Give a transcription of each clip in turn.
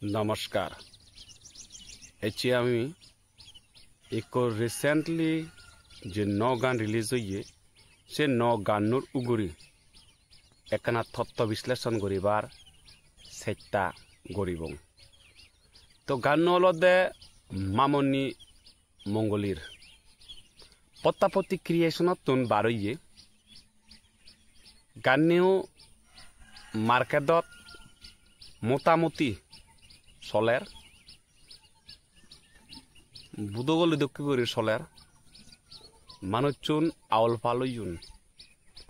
নমস্কাৰ এতিয়া আমি এক ৰিসেন্টলি যে ন গান রিলিজ হয়ে সে ন গানোর উগুরি একখানা তত্ত্ব বিশ্লেষণ করিবার চেষ্টা করিব তো গান হলদে মামনি মঙ্গলীর পত্তাপত্তি ক্রিয়েশনত তুন বারইয়ে গানেও মার্কেটত মোটামুটি চলের বুধগলি দক্ষিণগুড়ির চলের মানুষজন আউল ফালইন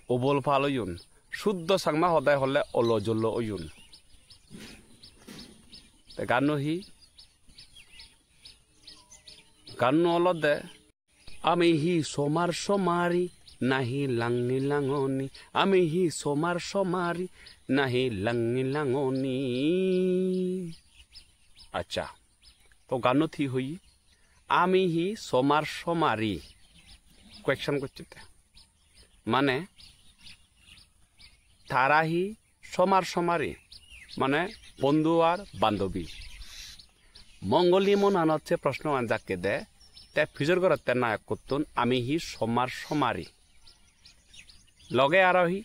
ওবল ফালইন শুদ্ধ সাংমা সদায় হলে অলজল ওয়ুন গানো অলদে আমি হি সোমার সমারি নাহি লাংনি লাঙনি আমি হি সোমার সমারি নাহি লাংনি লাঙনি আচ্ছা তো গানো থি হই আমি হি সোমার সমারি কোয়েকশন করছে মানে তারা হি সোমার সমারি মানে বন্ধু আর বান্ধবী মঙ্গলী মন আনছে প্রশ্ন আনজাকে দে তে ফিজর করতে নায়ক করতুন আমি হি সোমার সমারি লগে আরহি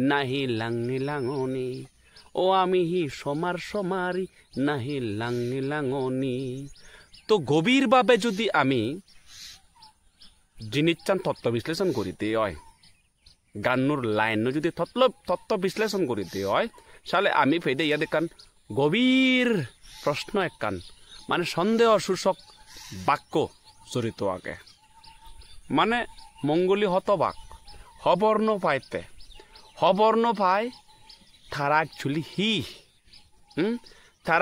নাহি লাংনি লাঙনি ও আমি হি সোমার সমারি নাহি লাংনি লাঙনি তো গভীরভাবে যদি আমি জিনিসটান তত্ত্ব বিশ্লেষণ করিতে হয় গানোর লাইন যদি তত্ত্ব বিশ্লেষণ করিতে হয় তাহলে আমি ফেদে ইয়াদ একান গভীর প্রশ্ন একান মানে সন্দেহ সূচক বাক্য জড়িত আগে মানে মঙ্গলী হতবাক হবর্ণ পাইতে হবর্ণ পাই তারা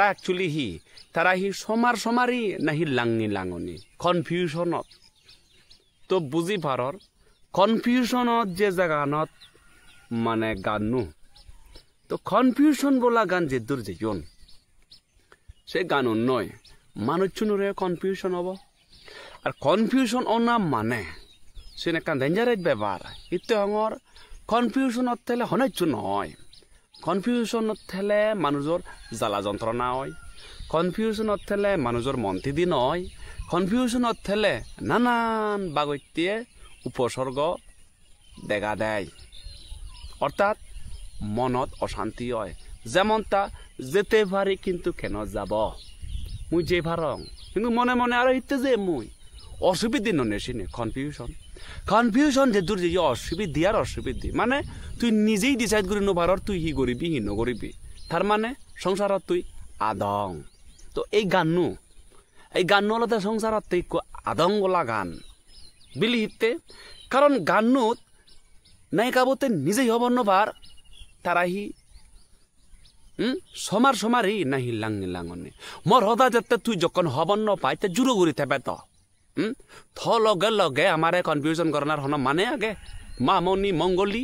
অ্যাকচুয়ালি তারা হি সমার সমারি নাহি লাংনি লাঙনি কনফিউশনত তো বুঝি পারর কনফিউশনত যে জায়গানত মানে গানো তো কনফিউশন বলা গান যে দূর যেজন সে গান নয় মানুষজনরে কনফিউশন হব আর কনফিউশন অনা মানে সে একটা ডেঞ্জারেস ব্যাপার ইতে হঙর কনফিউশনত থেলে হনাইছ নয় কনফিউশনত থেলে মানুষের জ্বালা যন্ত্রণা হয় কনফিউশনত থেলে মানুষের মন্তিদি নয় কনফিউশনত থেলে নানান বাগত্যে উপসর্গ দেখা দেয় অর্থাৎ মনত অশান্তি হয় যেমন তা যেতে পারি কিন্তু কেন যাব মুই যে ভারং কিন্তু মনে মনে আর হিতে যে মুই অসুবিধে নেছিনে কনফিউশন যে দূর যে অসুবিধি আর অসুবিধি মানে তুই নিজেই ডিসাইড করি নভারর তুই হি করিবি হি নকরিবি তার মানে সংসারত তুই আদং তো এই গানো হলতে সংসারত তুই আদং বলা গান বিলি হিতে কারণ গানোত নায়িকাবতে নিজেই হব নভার তারা হি সমার সমারি নাহি লাংনি লাঙনি মোর হদা যাতে তুই যখন হবন পাই তে জুড়ো ঘুরি থাকবে তো লগে লগে আমারে কনফিউশন করার হন মানে আগে মামনি মঙ্গলী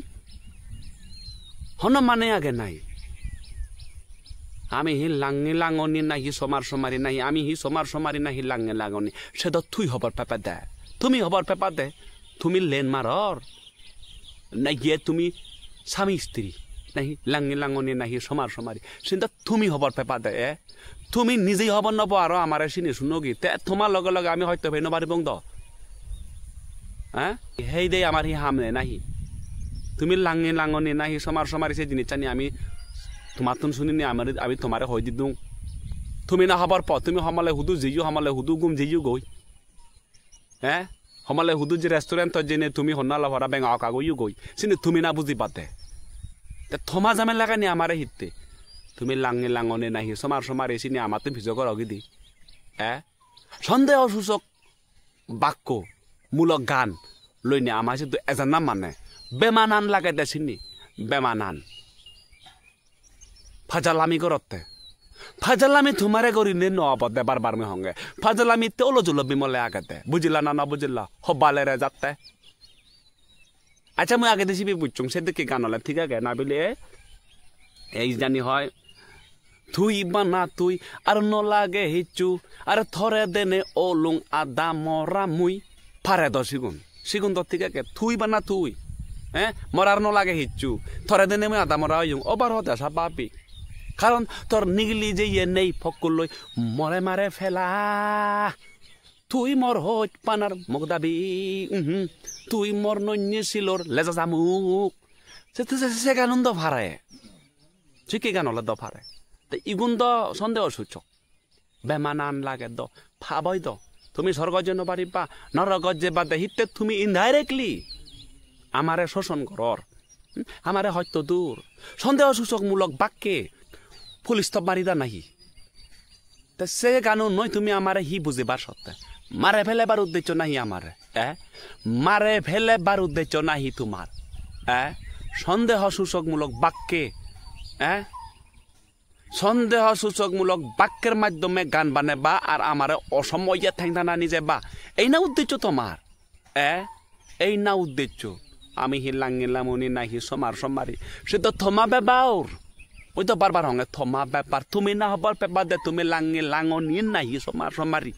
হন মানে আগে নাই আমি হি লাংনি লাঙনি নাহি সমার সমারি নাহি আমি হি সমার সমারি নাহি লাংনি লাঙনি সে তো তুই হবার পেপার দে তুমি হবার পেপার দে তুমি লেন মারর না গিয়ে তুমি স্বামী স্ত্রী নাহি লাংনি লাঙনি নাহি সমার সমারি সেটা তুমি হবার পেপার দে তুমি নিজেই হবার নব আর আমার চিনি শুনো কি তে তোমার লগে লগে আমি হয়তো ভাই নবারি বং হ্যাঁ সেই দে আমার হি হামনে নাহি তুমি লাংনি লাঙনি নাহি সমার সমারি সে জিনিস জানি আমি তোমার তুন শুনিনি আমি তোমারে হই দিদুং তুমি না হবার পর তুমি হমালে হুদু যেইও হমালে হুদু গুম যেইও গই হ্যাঁ হমালে হুদু যে রেস্টুরেন্ট জেনে তুমি হন্নালা ভরা বেঙা কাগইও গই সিনে তুমি না বুঝি পাতে থমা জামে লাগানি আমারে হিতে তুমি লাংনি লাঙনি নাহি সমার সমারি চিনি আমার তো ভিজকর অগিদি সন্দেহ সূচক বাক্য মূলক গান লইনি আমার সে এজন নাম মানে বেমানান লাগে দে চিনি বেমানান ফাজালামি করতে ফাজালামি তোমারে করি নে নবদে বারবার মে হঙ্গে ফাজালামি তে ওলজুল বিমলে আগতে বুঝিলা না বুঝিলা হবালে রে যাতে আচ্ছা মুই আগে দেশি বুঝছুং সে দেখি গান হলে ঠিক আছে না বলে এই জানি হয় তুই বানা তুই আর নলাগে হিচু আর থরে দেনে ওলুং আদা মরা মুই ফারে দ সিগুন তো ঠিক আছে তুই বানা তুই মরার নলাগে হিচু থরে দেনে মুই আদা মরা হইং ওবার হতে আসা বাপি কাৰণ তোৰ নিগলি যে ইয়ে নেই ফকলৈ মৰে মাৰে ফেলা তুই মোৰ হত পানাৰ মোক দাবি তুই মোৰ নন্যে শিলৰ লেজা জামুক সে গানন্দ ভারে ঠিকই গান হলে দফারে তো ইগুন দ সন্দেহ সূচক বেমানান লাগে দ ফাবই দ তুমি স্বর্গর জন্য পারিবা নরগর যে বাদে হিতে তুমি ইনডাইরেক্টলি আমারে শোষণ করর আমারে হয়তো দূর সন্দেহ সূচকমূলক বাক্যে ফুল স্টপ মারিদা নাহি তা সে গানো নয় তুমি আমারে হি বুঝিবার সত্ত্বে মারে ফেলেবার উদ্দেশ্য নাহি আমারে মারে ফেলেবার উদ্দেশ্য নাহি তোমার সন্দেহ সূচকমূলক বাক্যে সন্দেহ সূচকমূলক বাক্যের মাধ্যমে গান বানাবা আর আমারে অসময়ে ঠেংদানা নিজে বা এই না উদ্দেশ্য তোমার এই না উদ্দেশ্য আমি হি লাঙিলাম উনি নাহি সমার সমারি সে তো থমা বেবাওর ওই তো বারবার হঙ্গে থমা ব্যাপার তুমি না হবার পেপার দে তুমি লাঙি লাঙনি নাহি সমার সমারি